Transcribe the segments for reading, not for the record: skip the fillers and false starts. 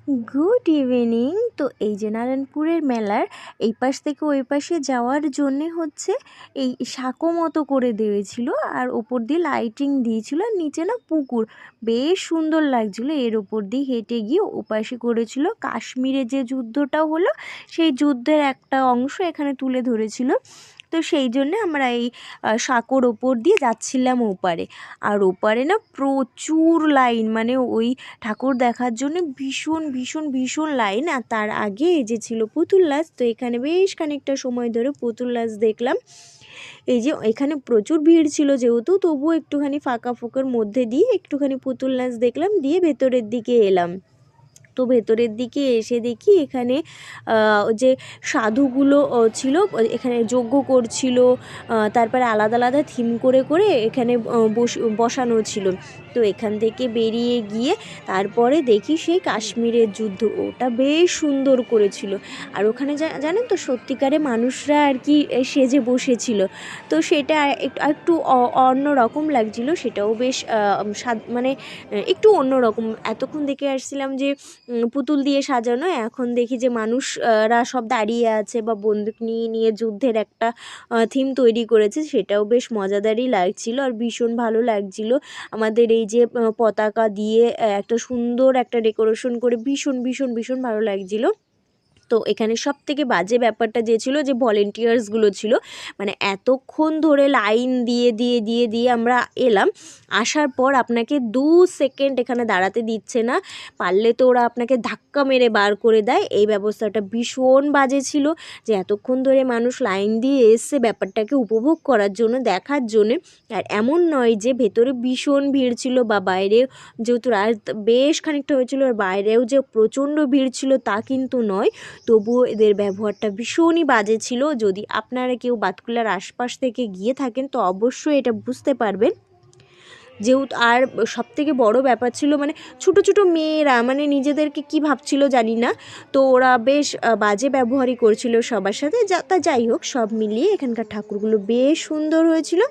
Good evening. তো এই যে নারায়ণপুরের মেলার এই পাশ থেকে ওই পাশে যাওয়ার জন্যে হচ্ছে এই সাঁকো মতো করে দিয়েছিল, আর ওপর দিয়ে লাইটিং দিয়েছিল, আর নিচে না পুকুর, বেশ সুন্দর লাগছিল। এর ওপর দিয়ে হেঁটে গিয়ে ওপাশে করেছিল কাশ্মীরে যে যুদ্ধটা হলো সেই যুদ্ধের একটা অংশ এখানে তুলে ধরেছিল। তো সেই জন্যে আমরা এই সাঁকোর ওপর দিয়ে যাচ্ছিলাম ওপারে। আর ওপারে না প্রচুর লাইন, মানে ওই ঠাকুর দেখার জন্য ভীষণ ভীষণ ভীষণ লাইন। আর তার আগে যে ছিল পুতুল নাচ, তো এখানে বেশ খানিকটা সময় ধরে পুতুল নাচ দেখলাম। এই যে এখানে প্রচুর ভিড় ছিল যেহেতু, তবুও একটুখানি ফাঁকা ফোঁকার মধ্যে দিয়ে একটুখানি পুতুল নাচ দেখলাম, দিয়ে ভেতরের দিকে এলাম। তো ভেতরের দিকে এসে দেখি এখানে যে সাধুগুলো ছিল এখানে যজ্ঞ করছিল, তারপরে আলাদা আলাদা থিম করে করে এখানে বসানো ছিল। তো এখান থেকে বেরিয়ে গিয়ে তারপরে দেখি সেই কাশ্মীরের যুদ্ধ, ওটা বেশ সুন্দর করেছিল। আর ওখানে জানেন তো সত্যিকারে মানুষরা আর কি সেজে বসেছিল, তো সেটা একটু অন্য রকম লাগছিল। সেটাও বেশ মানে একটু অন্য রকম। এতক্ষণ দেখে আসছিলাম যে পুতুল দিয়ে সাজানো, এখন দেখি যে মানুষরা সব দাঁড়িয়ে আছে বা বন্দুক নিয়ে নিয়ে যুদ্ধের একটা থিম তৈরি করেছে, সেটাও বেশ মজাদারই লাগছিল আর ভীষণ ভালো লাগছিল। আমাদের এই যে পতাকা দিয়ে একটা সুন্দর একটা ডেকোরেশন করে ভীষণ ভীষণ ভীষণ ভালো লাগছিল। তো এখানে সবথেকে বাজে ব্যাপারটা যে ছিল, যে ভলেন্টিয়ার্সগুলো ছিল, মানে এতক্ষণ ধরে লাইন দিয়ে দিয়ে দিয়ে দিয়ে আমরা এলাম, আসার পর আপনাকে 2 সেকেন্ড এখানে দাঁড়াতে দিচ্ছে না, পারলে তো ওরা আপনাকে ধাক্কা মেরে বার করে দেয়। এই ব্যবস্থাটা ভীষণ বাজে ছিল, যে এতক্ষণ ধরে মানুষ লাইন দিয়ে এসছে ব্যাপারটাকে উপভোগ করার জন্য, দেখার জন্যে। আর এমন নয় যে ভেতরে ভীষণ ভিড় ছিল বা বাইরে, যেহেতু রাত বেশ খানিকটা হয়েছিল, আর বাইরেও যে প্রচণ্ড ভিড় ছিল তা কিন্তু নয়। তবুও এদের ব্যবহারটা ভীষণই বাজে ছিল। যদি আপনারা কেউ বাতকুল্লার আশপাশ থেকে গিয়ে থাকেন তো অবশ্যই এটা বুঝতে পারবেন। যেহেতু আর সবথেকে বড় ব্যাপার ছিল, মানে ছোটো ছোটো মেয়েরা মানে নিজেদেরকে কি ভাবছিল জানি না, তো ওরা বেশ বাজে ব্যবহারই করছিল সবার সাথে। তা যাই হোক, সব মিলিয়ে এখানকার ঠাকুরগুলো বেশ সুন্দর হয়েছিল।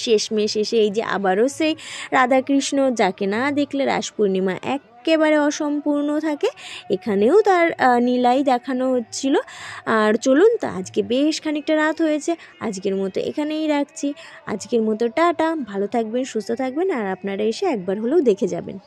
শেষমেশ এসে এই যে আবারও সেই রাধাকৃষ্ণ, যাকে না দেখলে রাস পূর্ণিমা একেবারে অসম্পূর্ণ থাকে, এখানেও তার নীলাই দেখানো হচ্ছিল। আর চলুন, তা আজকে বেশ খানিকটা রাত হয়েছে, আজকের মতো এখানেই রাখছি। আজকের মতো টাটা, ভালো থাকবেন, সুস্থ থাকবেন, আর আপনারা এসে একবার হলেও দেখে যাবেন।